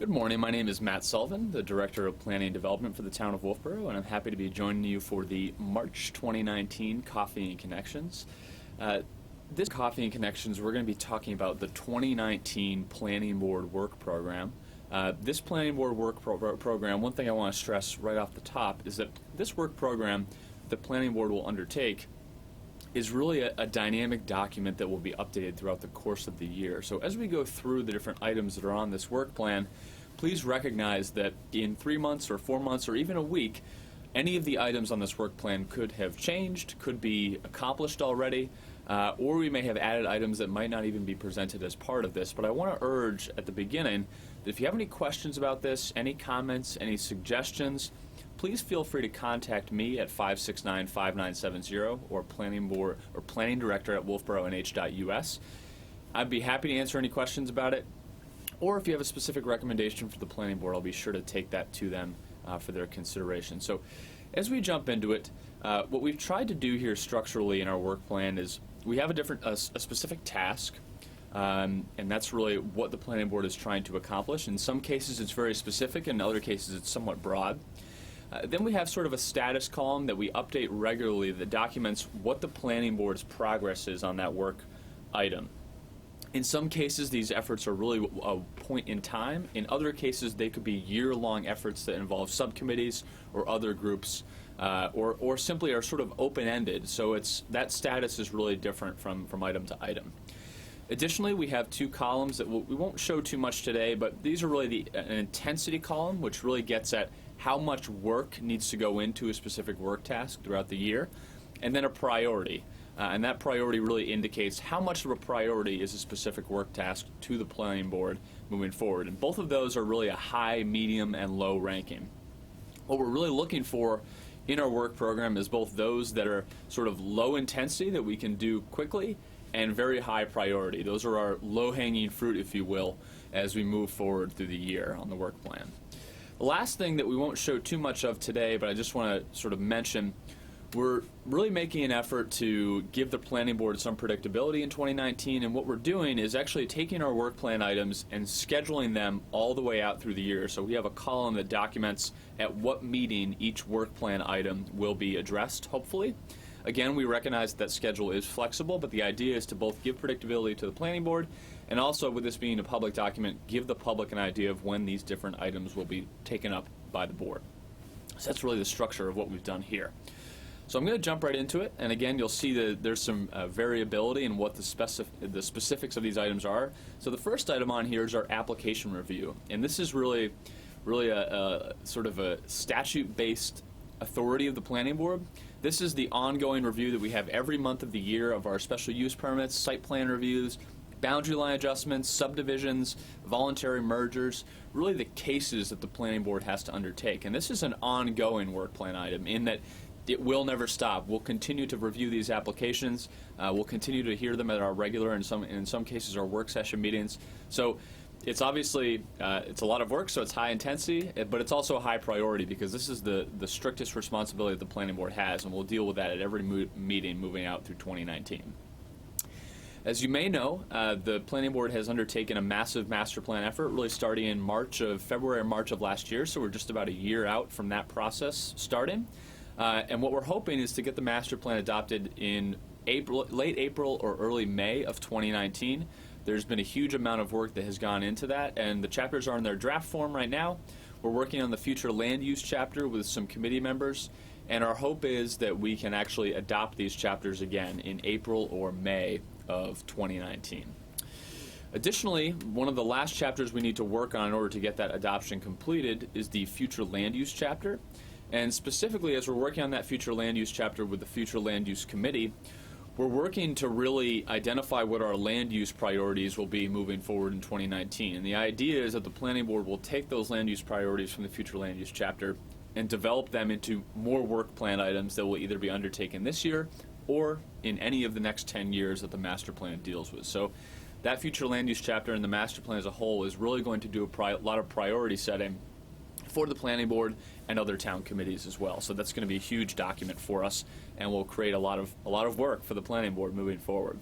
Good morning. My name is Matt Sullivan, the Director of Planning and Development for the Town of Wolfeboro, and I'm happy to be joining you for the March 2019 Coffee and Connections. This Coffee and Connections, we're going to be talking about the 2019 Planning Board Work Program. This Planning Board Work Program, one thing I want to stress right off the top is that this work program the Planning Board will undertake is really a dynamic document that will be updated throughout the course of the year. So as we go through the different items that are on this work plan, please recognize that in 3 months or 4 months or even a week, any of the items on this work plan could have changed, could be accomplished already, or we may have added items that might not even be presented as part of this. But I want to urge at the beginning that if you have any questions about this, any comments, any suggestions, please feel free to contact me at 569-5970 or Planning Board or Planning Director at wolfeboronh.us. I'd be happy to answer any questions about it, or if you have a specific recommendation for the Planning Board, I'll be sure to take that to them for their consideration. So as we jump into it, what we've tried to do here structurally in our work plan is we have a specific task, and that's really what the Planning Board is trying to accomplish. In some cases it's very specific, in other cases it's somewhat broad. Then we have sort of a status column that we update regularly that documents what the Planning Board's progress is on that work item. In some cases, these efforts are really a point in time. In other cases, they could be year-long efforts that involve subcommittees or other groups, or simply are sort of open-ended. So that status is really different from item to item. Additionally, we have two columns that we won't show too much today, but these are really an intensity column, which really gets at how much work needs to go into a specific work task throughout the year, and then a priority. And that priority really indicates how much of a priority is a specific work task to the Planning Board moving forward. And both of those are really a high, medium, and low ranking. What we're really looking for in our work program is both those that are sort of low intensity that we can do quickly and very high priority. Those are our low-hanging fruit, if you will, as we move forward through the year on the work plan. The last thing that we won't show too much of today, but I just want to sort of mention, we're really making an effort to give the Planning Board some predictability in 2019, and what we're doing is actually taking our work plan items and scheduling them all the way out through the year. So we have a column that documents at what meeting each work plan item will be addressed, hopefully. Again, we recognize that schedule is flexible, but the idea is to both give predictability to the Planning Board and also, with this being a public document, give the public an idea of when these different items will be taken up by the board. So that's really the structure of what we've done here. So I'm going to jump right into it, and again, you'll see that there's some variability in what the specifics of these items are. So the first item on here is our application review, and this is really a sort of a statute-based authority of the Planning Board. This is the ongoing review that we have every month of the year of our special use permits, site plan reviews, boundary line adjustments, subdivisions, voluntary mergers, really the cases that the Planning Board has to undertake. And this is an ongoing work plan item in that it will never stop. We'll continue to review these applications. We'll continue to hear them at our regular and in some cases our work session meetings. So it's obviously it's a lot of work, so it's high intensity, but it's also a high priority because this is the strictest responsibility that the Planning Board has, and we'll deal with that at every meeting moving out through 2019. As you may know, the Planning Board has undertaken a massive master plan effort, really starting in February or March of last year, so we're just about a year out from that process starting. And what we're hoping is to get the master plan adopted in late April or early May of 2019. There's been a huge amount of work that has gone into that, and the chapters are in their draft form right now. We're working on the future land use chapter with some committee members, and our hope is that we can actually adopt these chapters again in April or May of 2019. Additionally, one of the last chapters we need to work on in order to get that adoption completed is the future land use chapter. And specifically, as we're working on that future land use chapter with the Future Land Use Committee, we're working to really identify what our land use priorities will be moving forward in 2019. And the idea is that the Planning Board will take those land use priorities from the Future Land Use chapter and develop them into more work plan items that will either be undertaken this year or in any of the next 10 years that the master plan deals with. So that Future Land Use chapter and the master plan as a whole is really going to do a lot of priority setting for the Planning Board and other town committees as well. So that's going to be a huge document for us, and will create a lot of work for the Planning Board moving forward.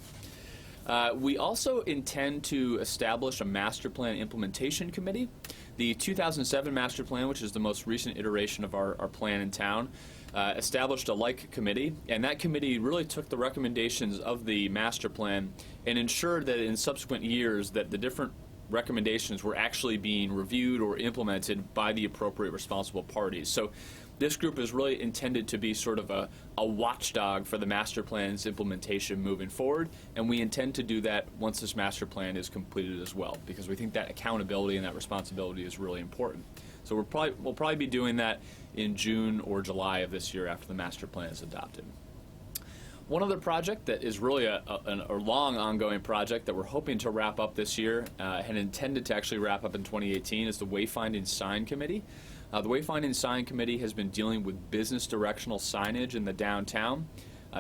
We also intend to establish a master plan implementation committee. The 2007 master plan, which is the most recent iteration of our plan in town, established a like committee, and that committee really took the recommendations of the master plan and ensured that in subsequent years that the different recommendations were actually being reviewed or implemented by the appropriate responsible parties. So this group is really intended to be sort of a watchdog for the master plan's implementation moving forward, and we intend to do that once this master plan is completed as well, because we think that accountability and that responsibility is really important. So we'll probably be doing that in June or July of this year after the master plan is adopted. One other project that is really a long ongoing project that we're hoping to wrap up this year and intended to actually wrap up in 2018 is the Wayfinding Sign Committee. The Wayfinding Sign Committee has been dealing with business directional signage in the downtown.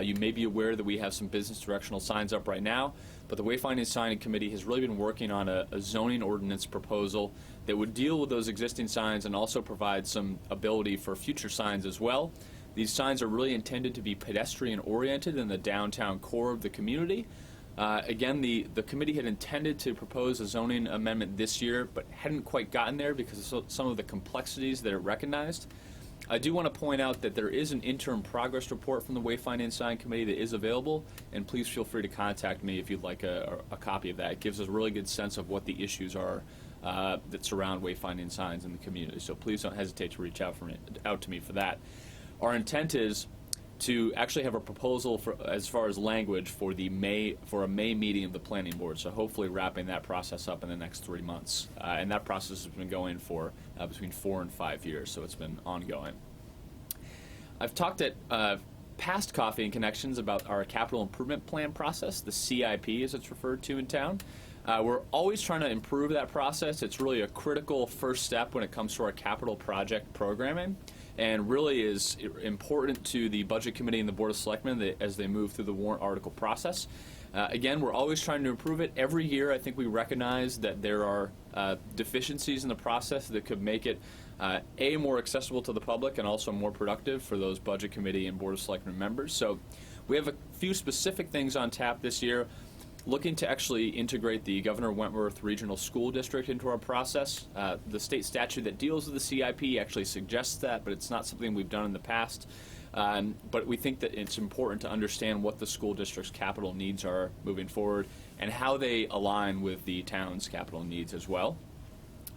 You may be aware that we have some business directional signs up right now, but the Wayfinding Sign Committee has really been working on a zoning ordinance proposal that would deal with those existing signs and also provide some ability for future signs as well. These signs are really intended to be pedestrian oriented in the downtown core of the community. Again, the committee had intended to propose a zoning amendment this year, but hadn't quite gotten there because of some of the complexities that it recognized. I do want to point out that there is an interim progress report from the Wayfinding Sign Committee that is available, and please feel free to contact me if you'd like a copy of that. It gives us a really good sense of what the issues are that surround wayfinding signs in the community. So please don't hesitate to reach out to me for that. Our intent is to actually have a proposal for, as far as language for a May meeting of the planning board. So hopefully wrapping that process up in the next 3 months. And that process has been going for between 4 and 5 years, so it's been ongoing. I've talked at past Coffee and Connections about our capital improvement plan process, the CIP as it's referred to in town. We're always trying to improve that process. It's really a critical first step when it comes to our capital project programming, and really is important to the Budget Committee and the Board of Selectmen as they move through the warrant article process. Again, we're always trying to improve it. Every year, I think we recognize that there are deficiencies in the process that could make it more accessible to the public and also more productive for those Budget Committee and Board of Selectmen members. So we have a few specific things on tap this year. Looking to actually integrate the Governor Wentworth Regional School District into our process. The state statute that deals with the CIP actually suggests that, but it's not something we've done in the past. But we think that it's important to understand what the school district's capital needs are moving forward and how they align with the town's capital needs as well.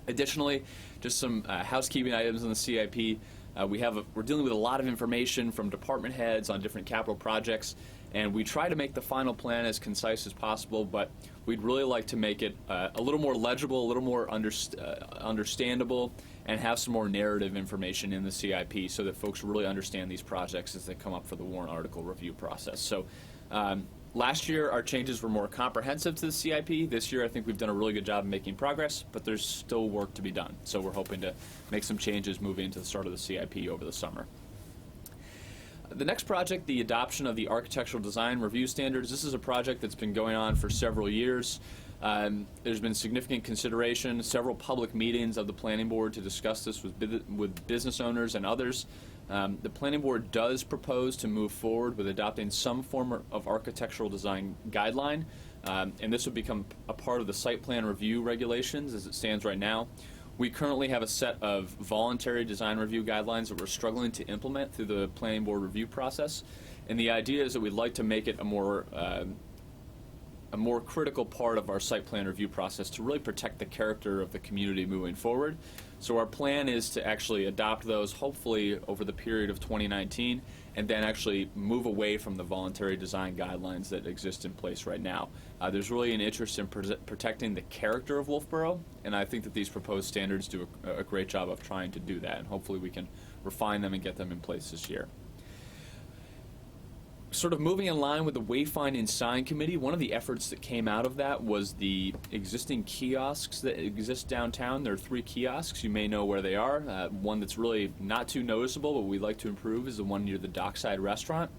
Additionally, just some housekeeping items in the CIP. We're dealing with a lot of information from department heads on different capital projects, and we try to make the final plan as concise as possible, but we'd really like to make it a little more legible, a little more understandable, and have some more narrative information in the CIP so that folks really understand these projects as they come up for the warrant article review process. So last year our changes were more comprehensive to the CIP. This year I think we've done a really good job of making progress, but there's still work to be done. So we're hoping to make some changes moving into the start of the CIP over the summer. The next project, the adoption of the Architectural Design Review Standards. This is a project that's been going on for several years. There's been significant consideration, several public meetings of the Planning Board to discuss this with business owners and others. The Planning Board does propose to move forward with adopting some form of architectural design guideline, and this would become a part of the site plan review regulations as it stands right now. We currently have a set of voluntary design review guidelines that we're struggling to implement through the Planning Board review process, and the idea is that we'd like to make it a more critical part of our site plan review process to really protect the character of the community moving forward. So our plan is to actually adopt those hopefully over the period of 2019 and then actually move away from the voluntary design guidelines that exist in place right now. There's really an interest in protecting the character of Wolfeboro, and I think that these proposed standards do a great job of trying to do that, and hopefully we can refine them and get them in place this year. Sort of moving in line with the Wayfinding Sign Committee, one of the efforts that came out of that was the existing kiosks that exist downtown. There are 3 kiosks. You may know where they are. One that's really not too noticeable, but we'd like to improve, is the one near the Dockside Restaurant.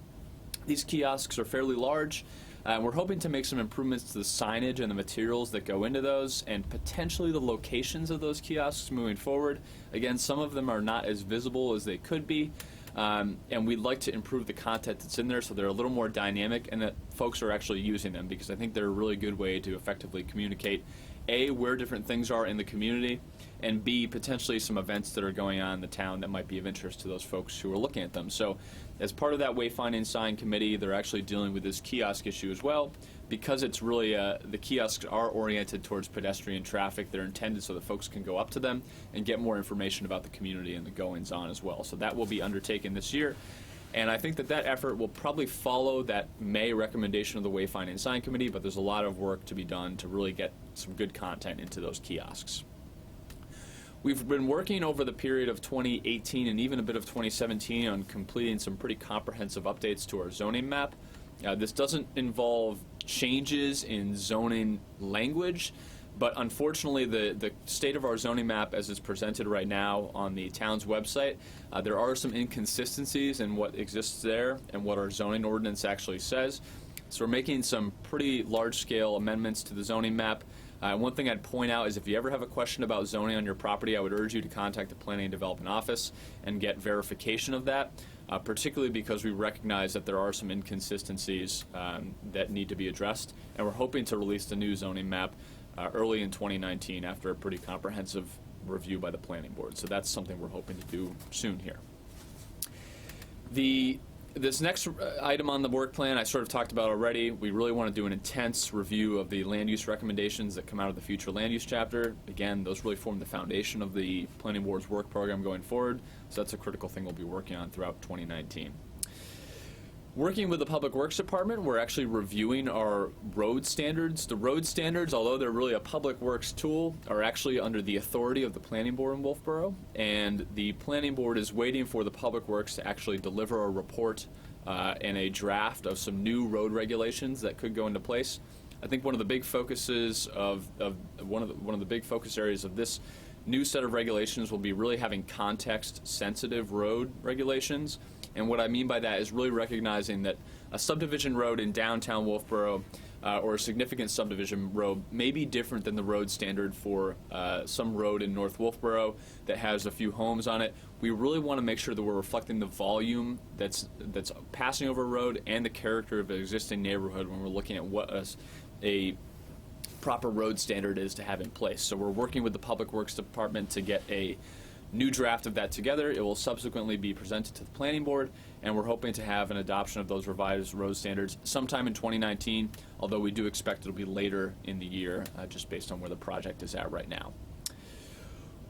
These kiosks are fairly large. We're hoping to make some improvements to the signage and the materials that go into those, and potentially the locations of those kiosks moving forward. Again, some of them are not as visible as they could be. And we'd like to improve the content that's in there so they're a little more dynamic and that folks are actually using them, because I think they're a really good way to effectively communicate A, where different things are in the community, and B, potentially some events that are going on in the town that might be of interest to those folks who are looking at them. So as part of that wayfinding sign committee, they're actually dealing with this kiosk issue as well. Because it's really, the kiosks are oriented towards pedestrian traffic, they're intended so that folks can go up to them and get more information about the community and the goings-on as well. So that will be undertaken this year. And I think that that effort will probably follow that May recommendation of the Wayfinding Sign Committee, but there's a lot of work to be done to really get some good content into those kiosks. We've been working over the period of 2018 and even a bit of 2017 on completing some pretty comprehensive updates to our zoning map. This doesn't involve changes in zoning language, but unfortunately the state of our zoning map as it's presented right now on the town's website, there are some inconsistencies in what exists there and what our zoning ordinance actually says. So we're making some pretty large-scale amendments to the zoning map. One thing I'd point out is if you ever have a question about zoning on your property, I would urge you to contact the Planning and Development Office and get verification of that, particularly because we recognize that there are some inconsistencies that need to be addressed, and we're hoping to release the new zoning map early in 2019 after a pretty comprehensive review by the Planning Board. So that's something we're hoping to do soon here. This next item on the work plan I sort of talked about already. We really want to do an intense review of the land use recommendations that come out of the future land use chapter. Again, those really form the foundation of the Planning Board's work program going forward, so that's a critical thing we'll be working on throughout 2019. Working with the Public Works Department, we're actually reviewing our road standards. The road standards, although they're really a Public Works tool, are actually under the authority of the Planning Board in Wolfeboro, and the Planning Board is waiting for the Public Works to actually deliver a report and a draft of some new road regulations that could go into place. I think one of the big focuses of one of the big focus areas of this new set of regulations will be really having context-sensitive road regulations. And what I mean by that is really recognizing that a subdivision road in downtown Wolfeboro or a significant subdivision road may be different than the road standard for some road in North Wolfeboro that has a few homes on it. We really want to make sure that we're reflecting the volume that's passing over a road and the character of an existing neighborhood when we're looking at what a proper road standard is to have in place. So we're working with the Public Works Department to get a new draft of that together. It will subsequently be presented to the Planning Board, and we're hoping to have an adoption of those revised road standards sometime in 2019, although we do expect it'll be later in the year, just based on where the project is at right now.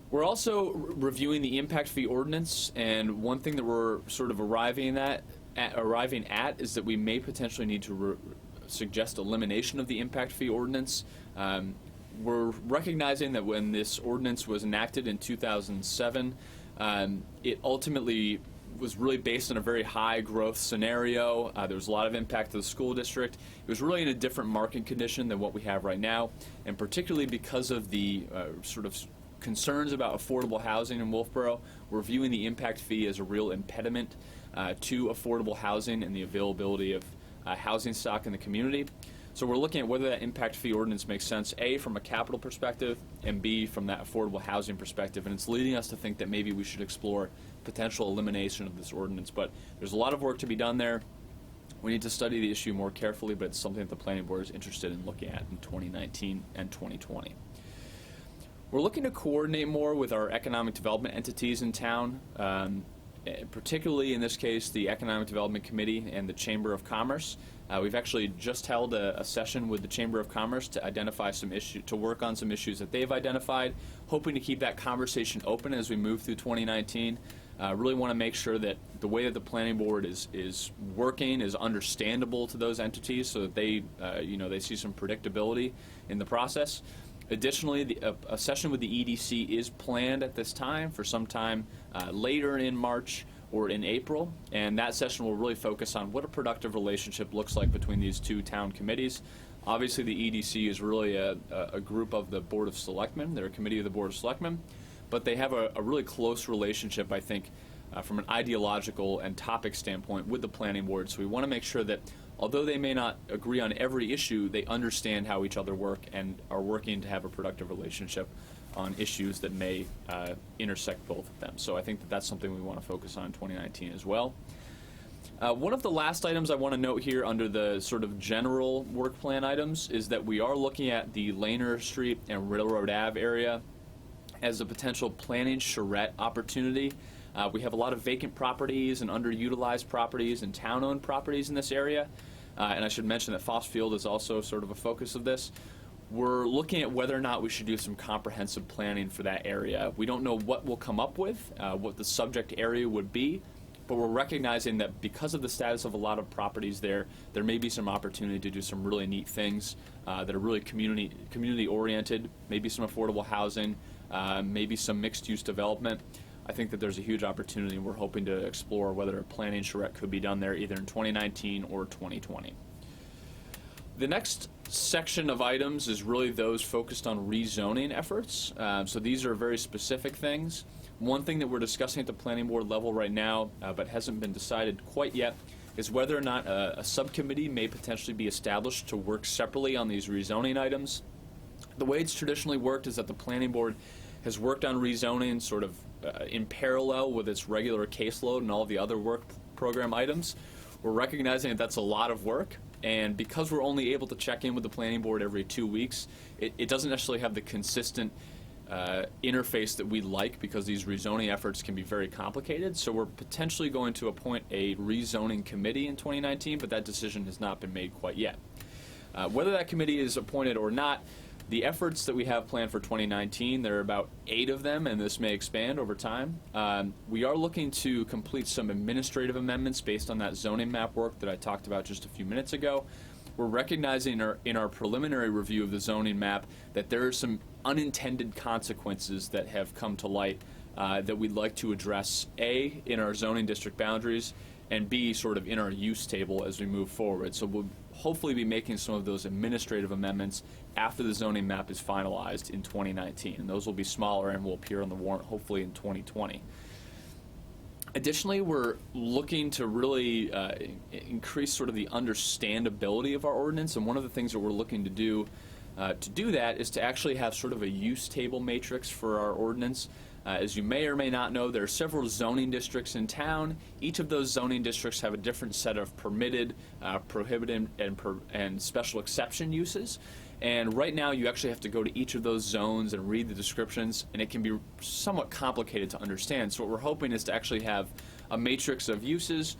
We're also reviewing the impact fee ordinance, and one thing that we're sort of arriving at is that we may potentially need to suggest elimination of the impact fee ordinance. We're recognizing that when this ordinance was enacted in 2007, it ultimately was really based on a very high growth scenario. There was a lot of impact to the school district. It was really in a different market condition than what we have right now, and particularly because of the sort of concerns about affordable housing in Wolfeboro, we're viewing the impact fee as a real impediment to affordable housing and the availability of housing stock in the community. So we're looking at whether that impact fee ordinance makes sense, A, from a capital perspective, and B, from that affordable housing perspective. And it's leading us to think that maybe we should explore potential elimination of this ordinance. But there's a lot of work to be done there. We need to study the issue more carefully, but it's something that the Planning Board is interested in looking at in 2019 and 2020. We're looking to coordinate more with our economic development entities in town, particularly in this case the Economic Development Committee and the Chamber of Commerce. We've actually just held a session with the Chamber of Commerce to identify some issues, to work on some issues that they've identified, hoping to keep that conversation open as we move through 2019. Really want to make sure that the way that the Planning Board is working is understandable to those entities, so that they they see some predictability in the process. Additionally, a session with the EDC is planned at this time for some time later in March or in April, and that session will really focus on what a productive relationship looks like between these two town committees. Obviously, the EDC is really a group of the Board of Selectmen. They're a committee of the Board of Selectmen, but they have a really close relationship, I think, from an ideological and topic standpoint with the Planning Board. So we want to make sure that although they may not agree on every issue, they understand how each other work and are working to have a productive relationship on issues that may intersect both of them. So I think that that's something we want to focus on in 2019 as well. One of the last items I want to note here under the sort of general work plan items is that we are looking at the Lehner Street and Railroad Ave area as a potential PlanNH Charrette opportunity. We have a lot of vacant properties and underutilized properties and town-owned properties in this area. And I should mention that Foss Field is also sort of a focus of this. We're looking at whether or not we should do some comprehensive planning for that area. We don't know what we'll come up with, what the subject area would be, but we're recognizing that because of the status of a lot of properties there may be some opportunity to do some really neat things that are really community-oriented, maybe some affordable housing, maybe some mixed-use development. I think that there's a huge opportunity, and we're hoping to explore whether a PlanNH Charrette could be done there either in 2019 or 2020. The next section of items is really those focused on rezoning efforts. So these are very specific things. One thing that we're discussing at the planning board level right now, but hasn't been decided quite yet, is whether or not a subcommittee may potentially be established to work separately on these rezoning items. The way it's traditionally worked is that the planning board has worked on rezoning sort of in parallel with its regular caseload and all the other work program items. We're recognizing that that's a lot of work, and because we're only able to check in with the planning board every 2 weeks, it doesn't necessarily have the consistent interface that we'd like, because these rezoning efforts can be very complicated. So we're potentially going to appoint a rezoning committee in 2019, but that decision has not been made quite yet. Whether that committee is appointed or not, the efforts that we have planned for 2019, there are about 8 of them, and this may expand over time. We are looking to complete some administrative amendments based on that zoning map work that I talked about just a few minutes ago. We're recognizing in our preliminary review of the zoning map that there are some unintended consequences that have come to light that we'd like to address, A, in our zoning district boundaries, and B, sort of in our use table as we move forward. So we'll hopefully be making some of those administrative amendments after the zoning map is finalized in 2019. And those will be smaller and will appear on the warrant hopefully in 2020. Additionally, we're looking to really increase sort of the understandability of our ordinance, and one of the things that we're looking to do that is to actually have sort of a use table matrix for our ordinance. As you may or may not know, there are several zoning districts in town. Each of those zoning districts have a different set of permitted, prohibited, and special exception uses. And right now, you actually have to go to each of those zones and read the descriptions, and it can be somewhat complicated to understand. So what we're hoping is to actually have a matrix of uses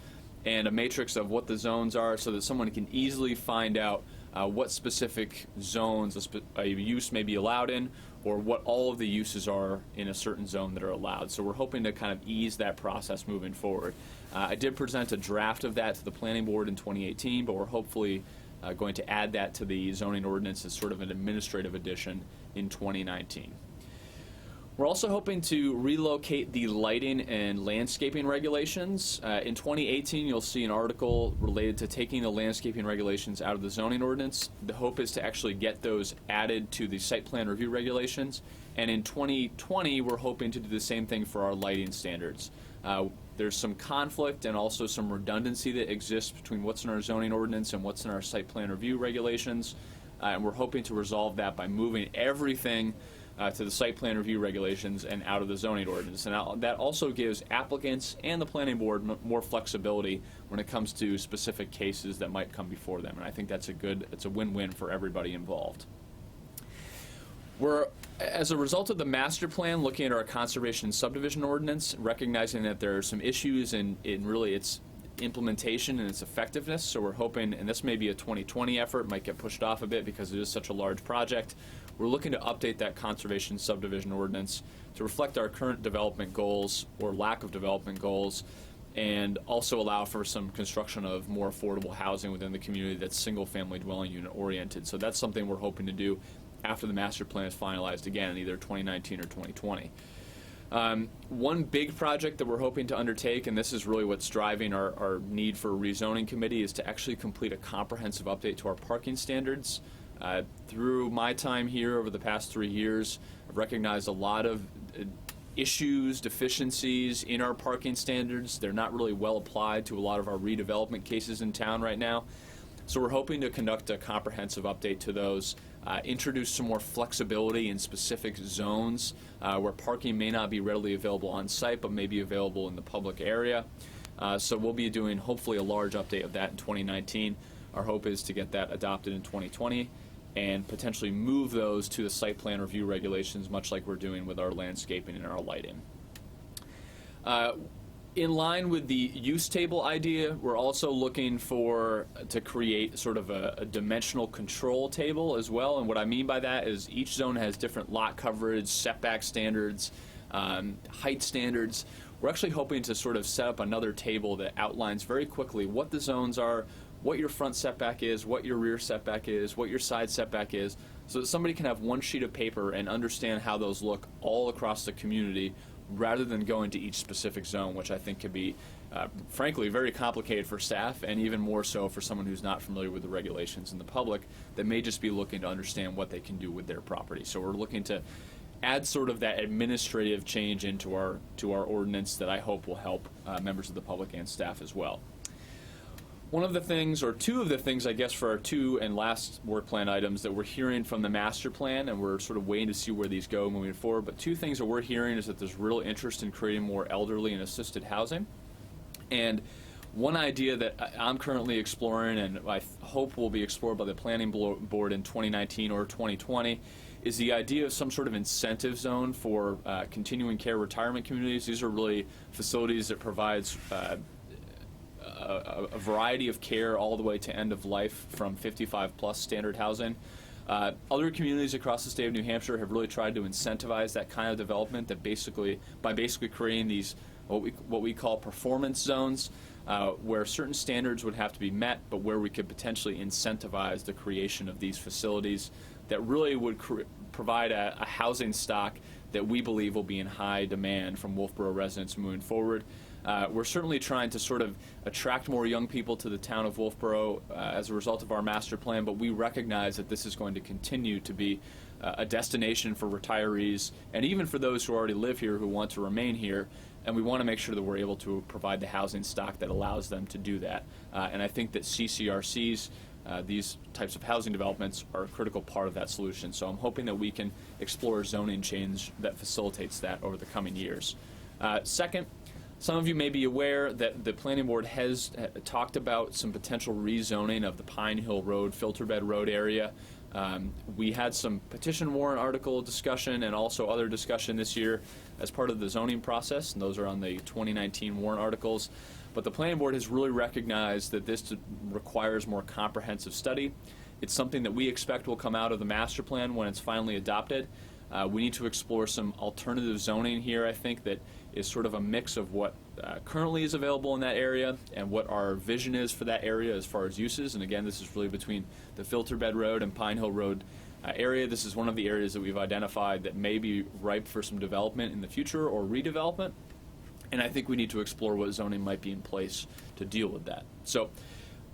and a matrix of what the zones are, so that someone can easily find out what specific zones a use may be allowed in, or what all of the uses are in a certain zone that are allowed. So we're hoping to kind of ease that process moving forward. I did present a draft of that to the planning board in 2018, but we're hopefully going to add that to the zoning ordinance as sort of an administrative addition in 2019. We're also hoping to relocate the lighting and landscaping regulations. In 2018, you'll see an article related to taking the landscaping regulations out of the zoning ordinance. The hope is to actually get those added to the site plan review regulations. And in 2020, we're hoping to do the same thing for our lighting standards. There's some conflict and also some redundancy that exists between what's in our zoning ordinance and what's in our site plan review regulations. And we're hoping to resolve that by moving everything to the site plan review regulations and out of the zoning ordinance. And that also gives applicants and the planning board more flexibility when it comes to specific cases that might come before them. And I think it's a win-win for everybody involved. We're, as a result of the master plan, looking at our conservation subdivision ordinance, recognizing that there are some issues in really its implementation and its effectiveness. So we're hoping, and this may be a 2020 effort, might get pushed off a bit because it is such a large project. We're looking to update that conservation subdivision ordinance to reflect our current development goals or lack of development goals, and also allow for some construction of more affordable housing within the community that's single-family dwelling unit oriented. So that's something we're hoping to do after the master plan is finalized, again, in either 2019 or 2020. One big project that we're hoping to undertake, and this is really what's driving our need for a rezoning committee, is to actually complete a comprehensive update to our parking standards. Through my time here over the past 3 years, I've recognized a lot of issues, deficiencies in our parking standards. They're not really well applied to a lot of our redevelopment cases in town right now. So we're hoping to conduct a comprehensive update to those, introduce some more flexibility in specific zones where parking may not be readily available on site but may be available in the public area. So we'll be doing hopefully a large update of that in 2019. Our hope is to get that adopted in 2020 and potentially move those to the site plan review regulations, much like we're doing with our landscaping and our lighting. In line with the use table idea, we're also looking to create sort of a dimensional control table as well. And what I mean by that is each zone has different lot coverage, setback standards, height standards. We're actually hoping to sort of set up another table that outlines very quickly what the zones are, what your front setback is, what your rear setback is, what your side setback is, so that somebody can have one sheet of paper and understand how those look all across the community, rather than going to each specific zone, which I think can be, frankly, very complicated for staff, and even more so for someone who's not familiar with the regulations in the public that may just be looking to understand what they can do with their property. So we're looking to add sort of that administrative change into our ordinance that I hope will help members of the public and staff as well. One of the things, or two of the things, I guess, for our two and last work plan items that we're hearing from the master plan, and we're sort of waiting to see where these go moving forward, but two things that we're hearing is that there's real interest in creating more elderly and assisted housing. And one idea that I'm currently exploring, and I hope will be explored by the planning board in 2019 or 2020, is the idea of some sort of incentive zone for continuing care retirement communities. These are really facilities that provides a variety of care all the way to end of life from 55 plus standard housing. Other communities across the state of New Hampshire have really tried to incentivize that kind of development by basically creating these what we call performance zones, where certain standards would have to be met, but where we could potentially incentivize the creation of these facilities that really would provide a housing stock that we believe will be in high demand from Wolfeboro residents moving forward. We're certainly trying to sort of attract more young people to the town of Wolfeboro as a result of our master plan, but we recognize that this is going to continue to be a destination for retirees and even for those who already live here who want to remain here, and we want to make sure that we're able to provide the housing stock that allows them to do that. And I think that CCRCs, these types of housing developments, are a critical part of that solution. So I'm hoping that we can explore zoning change that facilitates that over the coming years. Second, some of you may be aware that the planning board has talked about some potential rezoning of the Pine Hill Road, Filterbed Road area. We had some petition warrant article discussion and also other discussion this year as part of the zoning process, and those are on the 2019 warrant articles. But the planning board has really recognized that this requires more comprehensive study. It's something that we expect will come out of the master plan when it's finally adopted. We need to explore some alternative zoning here, I think, that is sort of a mix of what currently is available in that area and what our vision is for that area as far as uses. And again, this is really between the Filterbed Road and Pine Hill Road area. This is one of the areas that we've identified that may be ripe for some development in the future or redevelopment. And I think we need to explore what zoning might be in place to deal with that. So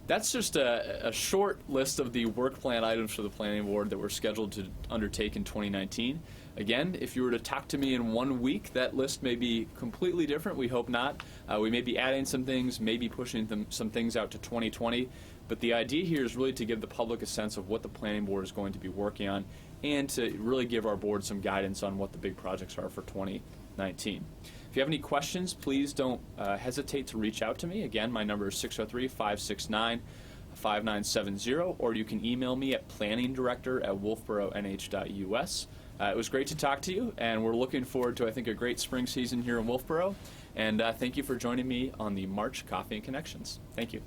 that's just a short list of the work plan items for the planning board that we're scheduled to undertake in 2019. Again, if you were to talk to me in 1 week, that list may be completely different. We hope not. We may be adding some things, maybe pushing some things out to 2020. But the idea here is really to give the public a sense of what the planning board is going to be working on and to really give our board some guidance on what the big projects are for 2019. If you have any questions, please don't hesitate to reach out to me. Again, my number is 603-569-5970, or you can email me at planningdirector@wolfeboronh.us. It was great to talk to you, and we're looking forward to, I think, a great spring season here in Wolfeboro. And thank you for joining me on the March Coffee and Connections. Thank you.